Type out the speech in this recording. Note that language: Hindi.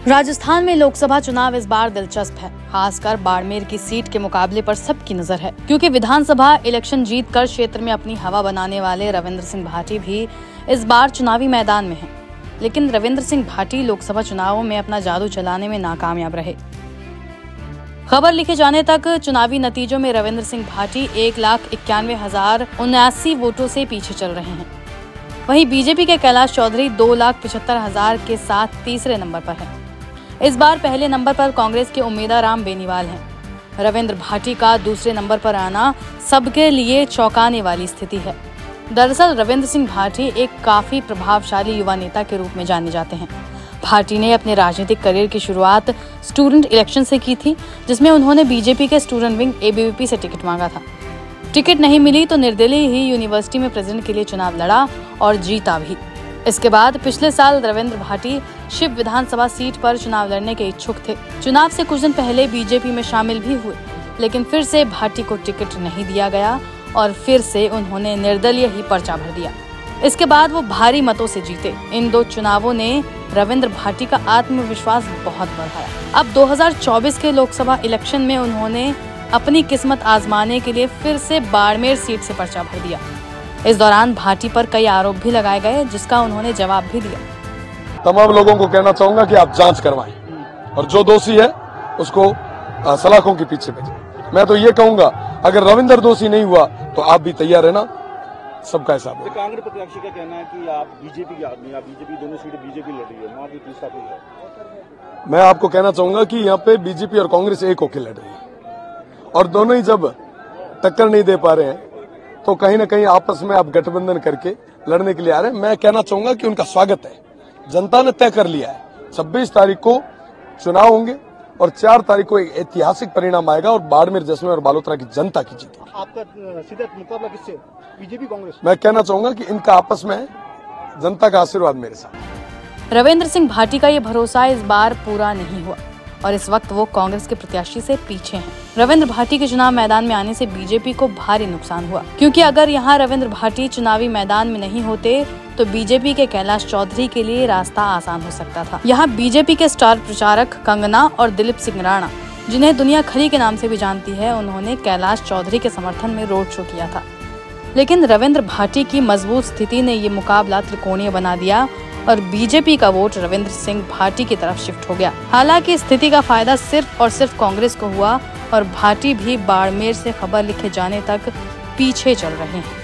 राजस्थान में लोकसभा चुनाव इस बार दिलचस्प है। खासकर बाड़मेर की सीट के मुकाबले पर सबकी नजर है, क्योंकि विधानसभा इलेक्शन जीतकर क्षेत्र में अपनी हवा बनाने वाले रविंद्र सिंह भाटी भी इस बार चुनावी मैदान में हैं। लेकिन रविंद्र सिंह भाटी लोकसभा चुनावों में अपना जादू चलाने में नाकामयाब रहे। खबर लिखे जाने तक चुनावी नतीजों में रविंद्र सिंह भाटी 1,91,079 वोटों से पीछे चल रहे हैं। वहीं बीजेपी के कैलाश चौधरी 2,75,000 के साथ तीसरे नंबर पर हैं। इस बार पहले नंबर पर कांग्रेस के उम्मीदवार राम बेनीवाल हैं। रविंद्र भाटी का दूसरे नंबर पर आना सबके लिए चौंकाने वाली स्थिति है। दरअसल रविंद्र सिंह भाटी एक काफी प्रभावशाली युवा नेता के रूप में जाने जाते हैं। भाटी ने अपने राजनीतिक करियर की शुरुआत स्टूडेंट इलेक्शन से की थी, जिसमें उन्होंने बीजेपी के स्टूडेंट विंग ABVP से टिकट मांगा था। टिकट नहीं मिली तो निर्दलीय ही यूनिवर्सिटी में प्रेसिडेंट के लिए चुनाव लड़ा और जीता भी। इसके बाद पिछले साल रविंद्र भाटी शिव विधानसभा सीट पर चुनाव लड़ने के इच्छुक थे। चुनाव से कुछ दिन पहले बीजेपी में शामिल भी हुए, लेकिन फिर से भाटी को टिकट नहीं दिया गया और फिर से उन्होंने निर्दलीय ही पर्चा भर दिया। इसके बाद वो भारी मतों से जीते। इन दो चुनावों ने रविंद्र भाटी का आत्मविश्वास बहुत बढ़ाया। अब 2024 के लोकसभा इलेक्शन में उन्होंने अपनी किस्मत आजमाने के लिए फिर से बाड़मेर सीट से पर्चा भर दिया। इस दौरान भाटी पर कई आरोप भी लगाए गए, जिसका उन्होंने जवाब भी दिया। तमाम लोगों को कहना चाहूंगा कि आप जांच करवाएं और जो दोषी है उसको सलाखों के पीछे भेजें। मैं तो ये कहूंगा, अगर रविंद्र दोषी नहीं हुआ तो आप भी तैयार रहना, सबका हिसाब है। कांग्रेस प्रत्याशी का कहना है कि आप बीजेपी के आदमी, आप बीजेपी दोनों सीटें बीजेपी लड़ रही है, वहां भी तीसरा कोई है। मैं आपको कहना चाहूंगा कि यहाँ पे बीजेपी और कांग्रेस एक होकर लड़ रही है और दोनों ही जब टक्कर नहीं दे पा रहे हैं तो कहीं ना कहीं आपस में आप गठबंधन करके लड़ने के लिए आ रहे हैं। मैं कहना चाहूंगा कि उनका स्वागत है। जनता ने तय कर लिया है 26 तारीख को चुनाव होंगे और 4 तारीख को एक ऐतिहासिक परिणाम आएगा और बाड़मेर, जैसलमेर और बालोतरा की जनता की जीत। आपका सीधा मुकाबला किससे? बीजेपी कांग्रेस? मैं कहना चाहूंगा कि इनका आपस में है, जनता का आशीर्वाद मेरे साथ। रविंद्र सिंह भाटी का ये भरोसा इस बार पूरा नहीं हुआ और इस वक्त वो कांग्रेस के प्रत्याशी से पीछे हैं। रविंद्र भाटी के चुनाव मैदान में आने से बीजेपी को भारी नुकसान हुआ, क्योंकि अगर यहाँ रविंद्र भाटी चुनावी मैदान में नहीं होते तो बीजेपी के कैलाश चौधरी के लिए रास्ता आसान हो सकता था। यहाँ बीजेपी के स्टार प्रचारक कंगना और दिलीप सिंह राणा, जिन्हें दुनिया खरी के नाम से भी जानती है, उन्होंने कैलाश चौधरी के समर्थन में रोड शो किया था। लेकिन रविंद्र भाटी की मजबूत स्थिति ने ये मुकाबला त्रिकोणीय बना दिया और बीजेपी का वोट रविंद्र सिंह भाटी की तरफ शिफ्ट हो गया। हालांकि स्थिति का फायदा सिर्फ और सिर्फ कांग्रेस को हुआ और भाटी भी बाड़मेर से खबर लिखे जाने तक पीछे चल रहे हैं।